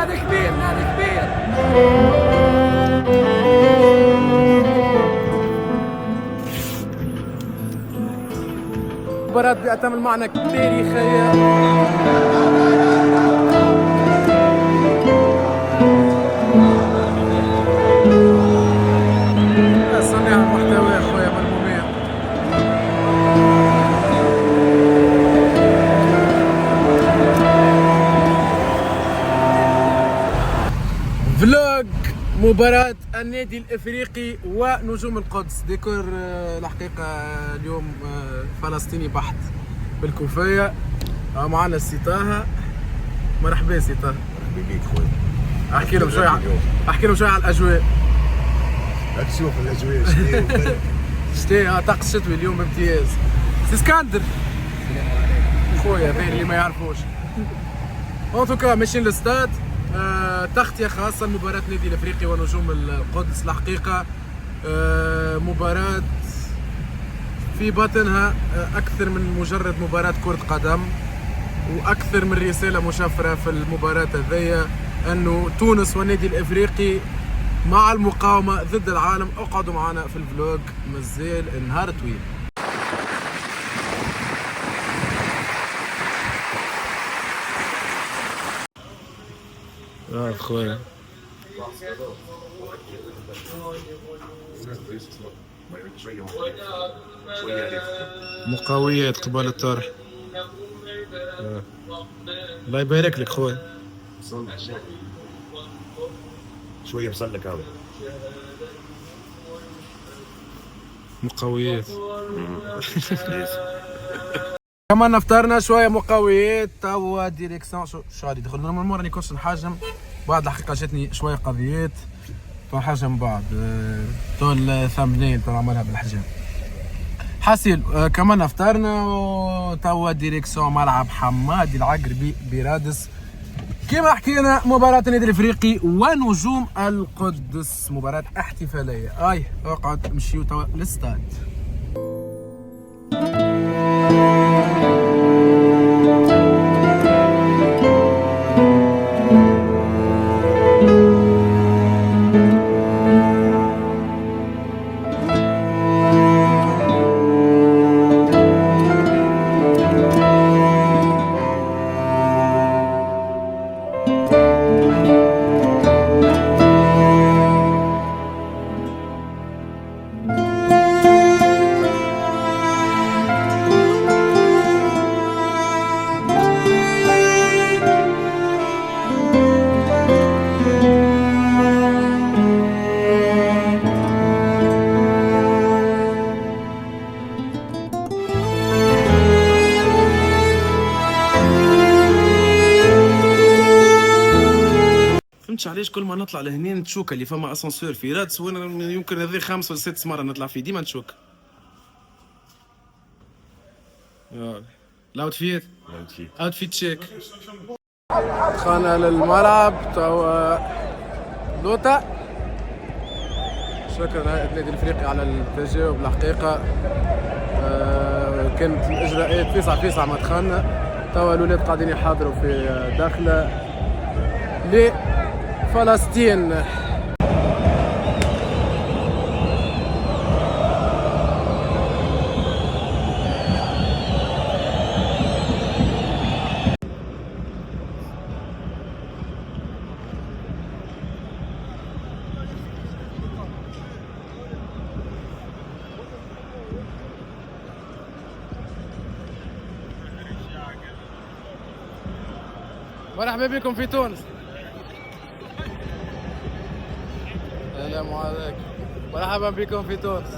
هذا كبير هذا كبير. مباراة بيعتمد معنا تاريخية. صنع المحتوى يا خويا ملمومين. فلوج مباراة النادي الافريقي ونجوم القدس. ديكور الحقيقة اليوم فلسطيني بحت بالكوفية. معنا سي طه. مرحبا سي طه. مرحبا بيك خويا. احكي لهم شوي على الاجواء. تشوف الاجواء شتي شتي طقس شتوي اليوم بامتياز. سي اسكندر. خويا ثاني اللي ما يعرفوش. ان توكا ماشيين للستاد. تغطية خاصة لمباراة النادي الافريقي ونجوم القدس. الحقيقة مباراة في باطنها اكثر من مجرد مباراة كرة قدم، واكثر من رسالة مشفرة في المباراة هذيا، انه تونس والنادي الافريقي مع المقاومة ضد العالم. اقعدوا معنا في الفلوج، مازال النهار طويل. خويا مقاويات قبال الطرح. الله يبارك لك خويا. شويه مسلك هذا مقاويات. كمان فطرنا شويه مقاويات. توا ديريكسيون شو غادي يدخل نورمالمون راني كنت نحجم، بعد الحقيقه جاتني شويه قضيات فنحجم بعد. تو الثامبنيل تو نعملها بالحجام حاسيل. كمان فطرنا وتوا ديريكسيون ملعب حمادي العقربي برادس. كما حكينا مباراة النادي الافريقي ونجوم القدس، مباراة احتفالية. اقعد مشيو توا للستاد. فهمتش علاش كل ما نطلع لهنا نتشوك اللي فما اسانسور في رادس، وانا يمكن هذه 5 ولا 6 مرة نطلع فيه ديما نتشوك. الاوتفيت اوتفيت تشيك. دخلنا للملعب توا لوطا. شكرا هيئة النادي الافريقي على التجاوب. الحقيقة كانت الاجراءات فيصع ما دخلنا. توا الاولاد قاعدين يحاضروا في داخله لفلسطين. مرحبا بكم في تونس. السلام عليكم. مرحبا بكم في تونس.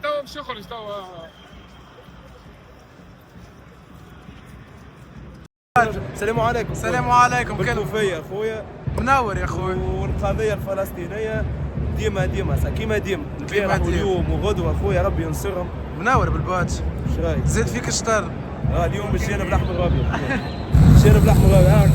توا باش يخرج توا. السلام عليكم. السلام عليكم. بالكوفية خويا منور يا خويا. والقضية الفلسطينية ديما كيما ديما البارح ديما. واليوم وغدوة خويا ربي ينصرهم. منور بالباتش. شرايك؟ زيد فيك الشطر. اليوم مشينا بلحم الغابي. مشينا بلحم الغابي.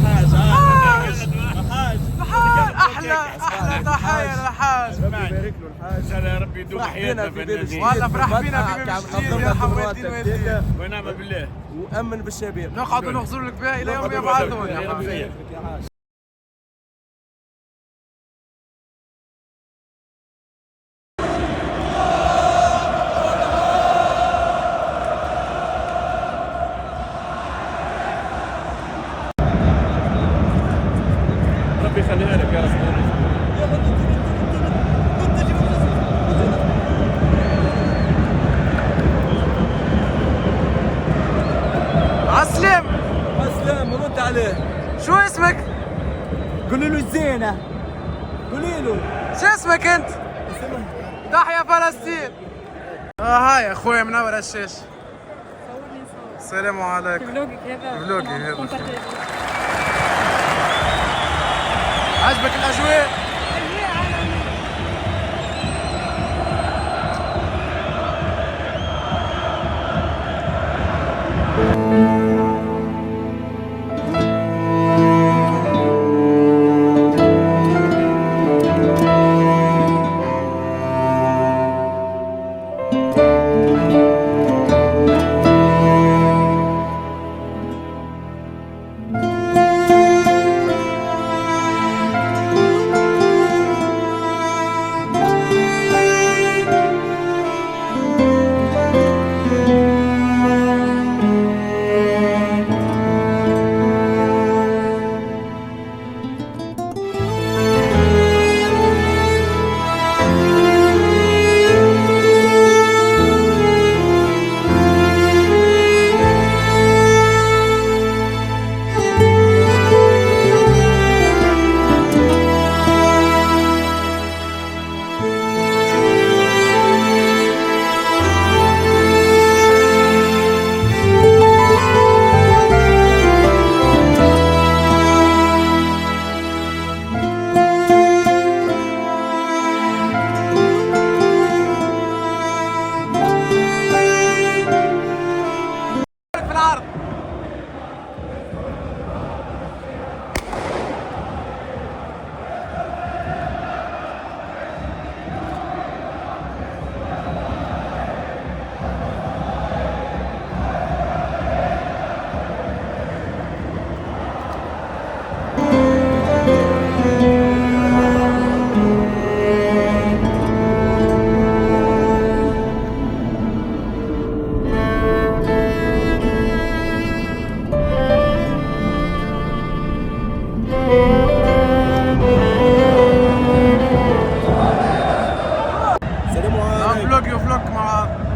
الحاج الحاج احلى تحيه للحاج. ربي يبارك له الحاج. يا ربي يدوم حياتنا في النادي والله فرح بينا في باب الجديد يرحم والدين والدين ونعم بالله. وامن بالشباب. نقعدوا نغزروا لك بها الى يوم يبعثون يا حبيبي. ربي يخليها لك يا رسول. عسلم اسلام رد عليه. شو اسمك؟ قولي له الزينه. قولي له. شو اسمك انت؟ تحيا فلسطين. هاي اخويا منور الشاشه. السلام عليكم. فلوجك هذا. فلوجي هذا. عجبك الاجواء؟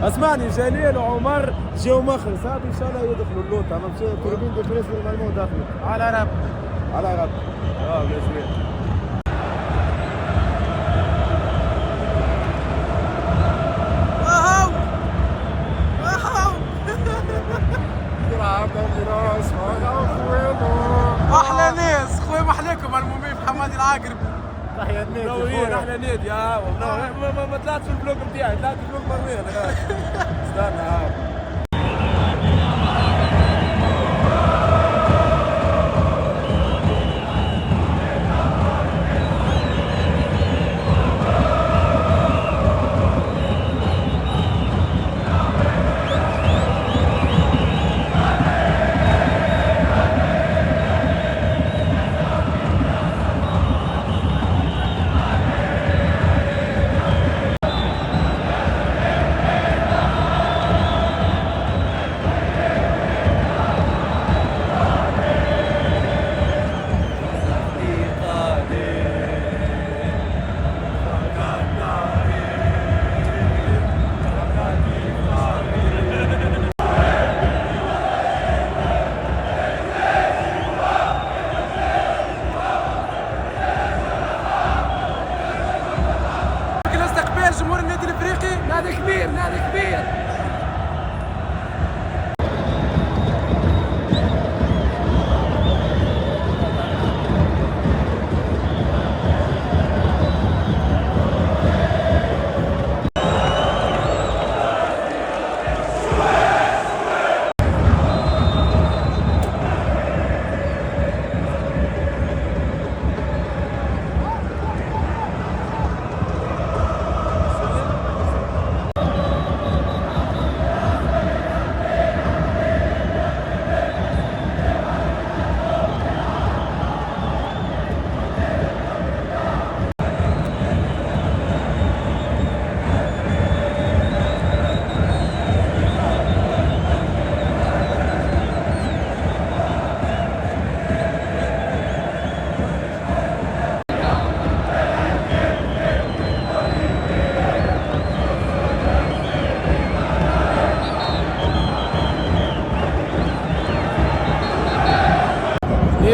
اسمعني جليل وعمر جاو مخلص هذا ان شاء الله يدخلوا اللوطه. انا مشيت طالبين ديفريس بالمالمون داخلين. على رب. على رب. بسم احلى ناس خويا محلاكم المومي محمد العاقربي. تحية النادي. احلى نادي ما طلعت في البلوك نتاعي، طلعت في البلوك مرمين. استنى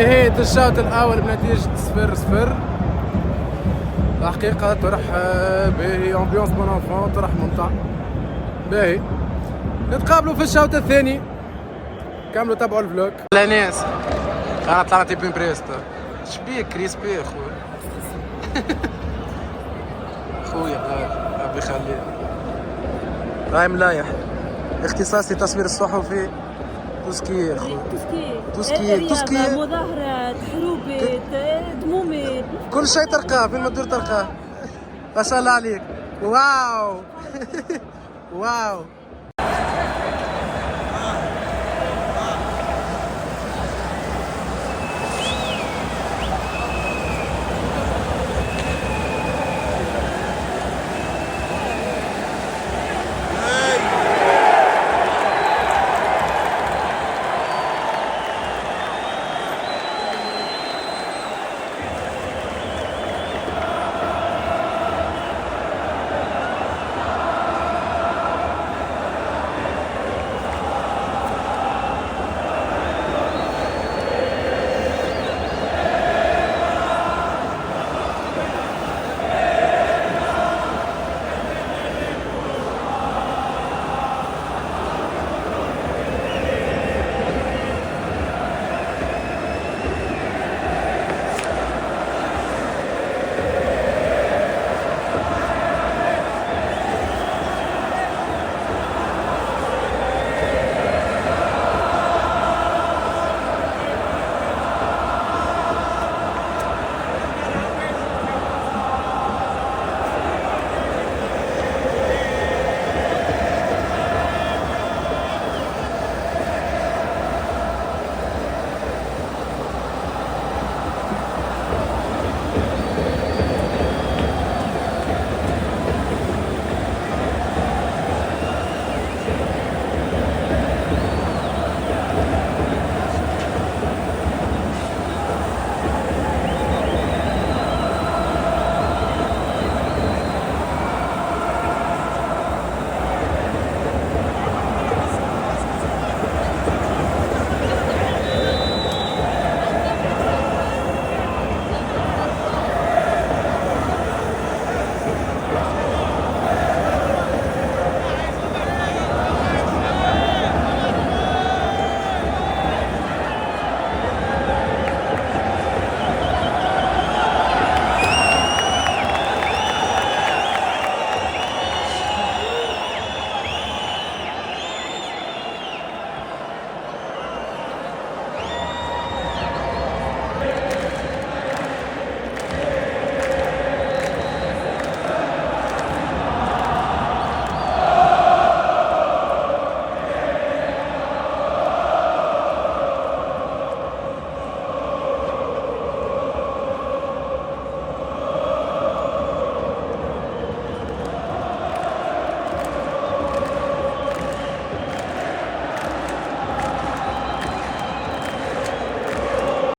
نهاية الشوط الأول بنتيجة 0-0. الحقيقة طرح باهي، امبيونس بون انفون، طرح ممتع باهي. نتقابلوا في الشوط الثاني، كملوا تابعوا الفلوق. لا ناس انا طلعت تيبين بريست شبيك كريسبي اخويا. خويا ربي يخليك. راهي ملايح، اختصاصي تصوير الصحفي توسكي اخويا. توسكي مظاهرات، حروبات، دمومات، كل شيء تلقاه فين ما تدور تلقاه. ما شاء الله عليك. واو. واو.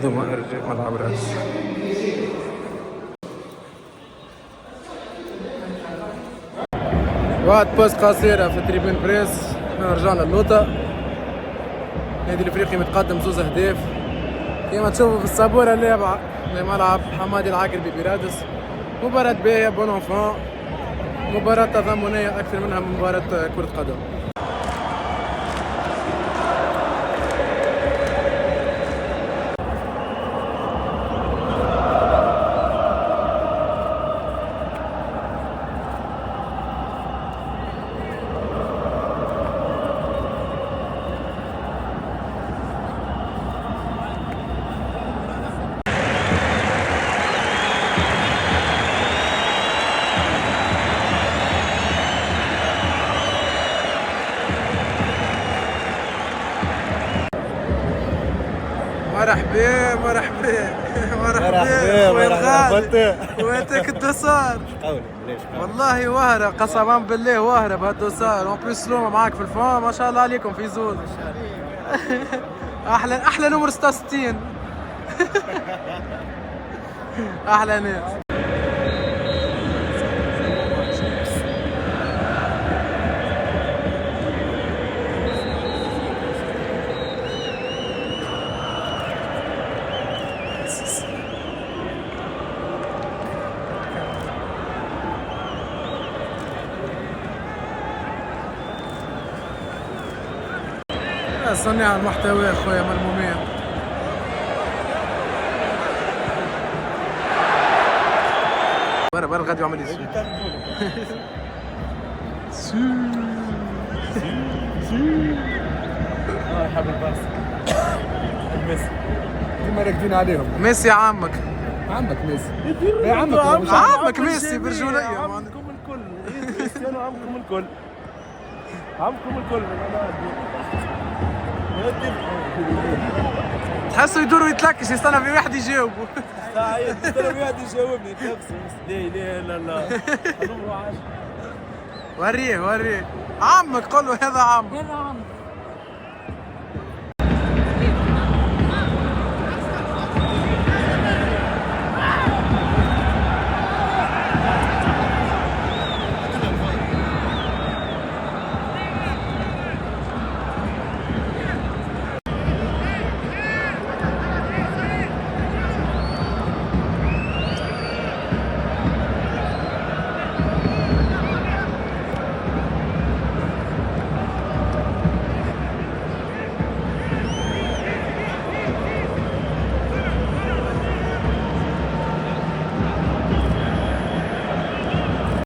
ثم ارجع ملعب راس. بعد بوست قصيرة في تريبين بريس رجعنا اللوطة. النادي الافريقي متقدم 2 أهداف كما تشوفوا في الصابورة اللابعة لملعب حمادي العقربي برادس. مباراة باهية بون انفون، مباراة تضامنية أكثر منها من مباراة كرة قدم. مرحبا مرحبا مرحبا خويا الغالي، ويعطيك الدوسار. والله وهرة قسما بالله، وهرة بهالدوسار. اون بليس سلومة معاك في الفون، ما شاء الله عليكم في زوز. احلى نمر 66. احلى ناس. صناع المحتوى اخويا ملمومين. برا غادي يعمل لي حب الباص ميسي ديما راكدين عليهم. ميسي عمك ميسي يا عمك ميسي برجولية. عمكم الكل كريستيانو عمكم الكل تحسوا يدوروا يتلكش يستنى في واحد يجاوبه. سعيد يستنى في واحد يجاوبني لا اله الا الله. وريه عمك قول له هذا عمك. هذا عم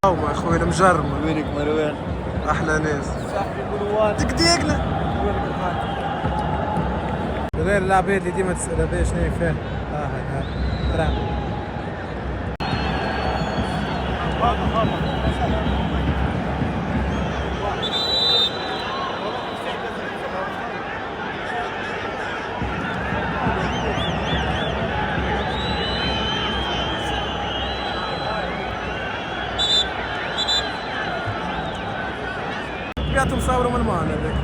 هاوما اخوي المجرم. وينك مروان؟ احلى ناس. صاحبي مروان دقدقنا. وينك الحاج؟ غير العباد اللي ديما تسأل هذا شنو فيه. ترى بيعتهم صوروا من المعنى هذاك.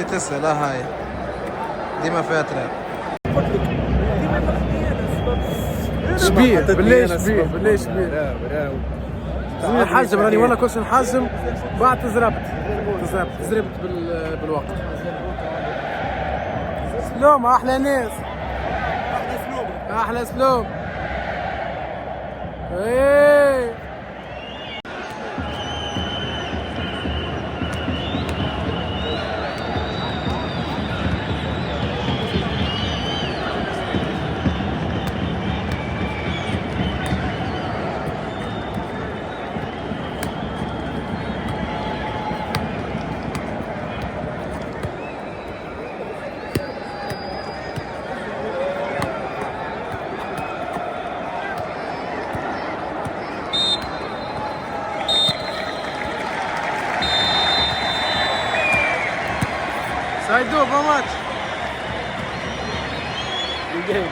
تسأل هاي ديما فيها تراب. شبيه بالله شبيه زميلي الحاجم راني والله كلش نحجم بعد تزربت بالوقت. سلوم احلى ناس احلى سلوم. ايه Saidu, vamos! Ninguém.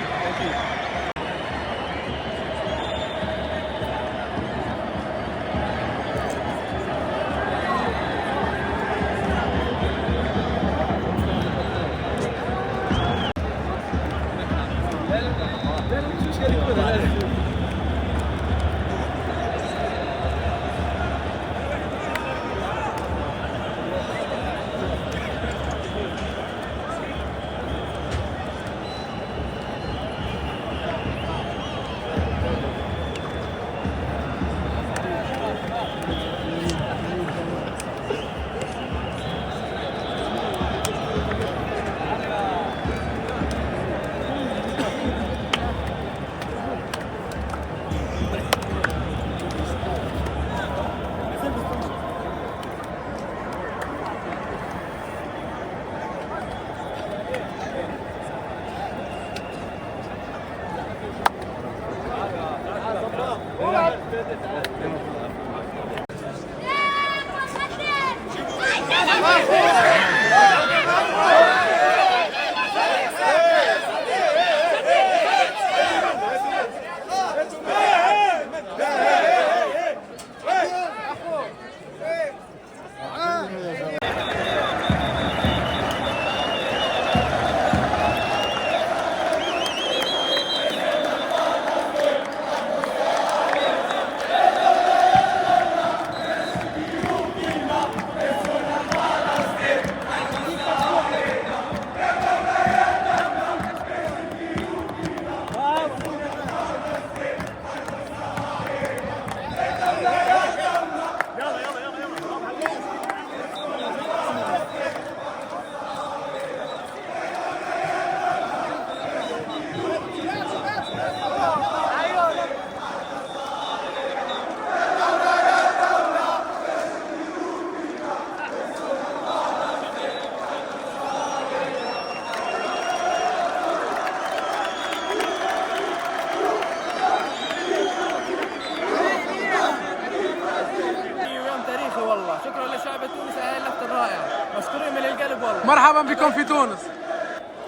شكرا للشعب التونسي على اللفته الرائعه، مشكورين من القلب والله. مرحبا بكم في تونس.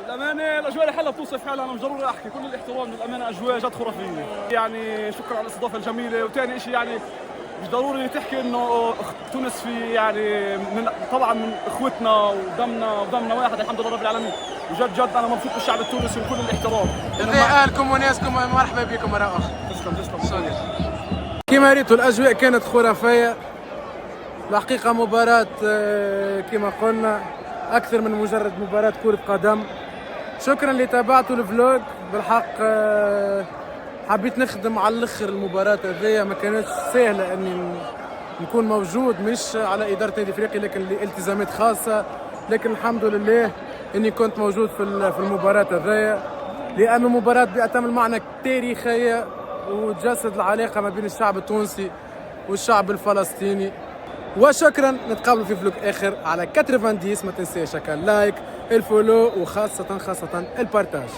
الأمانة الأجواء اللي حلها بتوصف حالها، أنا مش ضروري أحكي، كل الاحترام للأمانة، أجواء جد خرافية، يعني شكرا على الاستضافة الجميلة. وثاني شيء يعني مش ضروري تحكي إنه تونس في يعني طبعا من إخوتنا ودمنا واحد الحمد لله رب العالمين، وجد جد أنا مبسوط بالشعب التونسي وكل الاحترام. أهلكم وناسكم مرحبا بكم مرة أخرى. تسلم. كما ريتوا الأجواء كانت خرافية الحقيقة. مباراة كما قلنا أكثر من مجرد مباراة كرة قدم. شكرا اللي تابعتوا الفلوج بالحق. حبيت نخدم على الاخر المباراة هذيا، ما كانتش سهلة اني نكون موجود، مش على إدارة نادي افريقيا لكن لالتزامات خاصة، لكن الحمد لله اني كنت موجود في المباراة هذيا، لأنه مباراة بأتم المعنى تاريخية وتجسد العلاقة ما بين الشعب التونسي والشعب الفلسطيني. وشكرا، نتقابلوا في فلوق اخر على 90. ما تنساش لايك الفولو وخاصة البارتاج.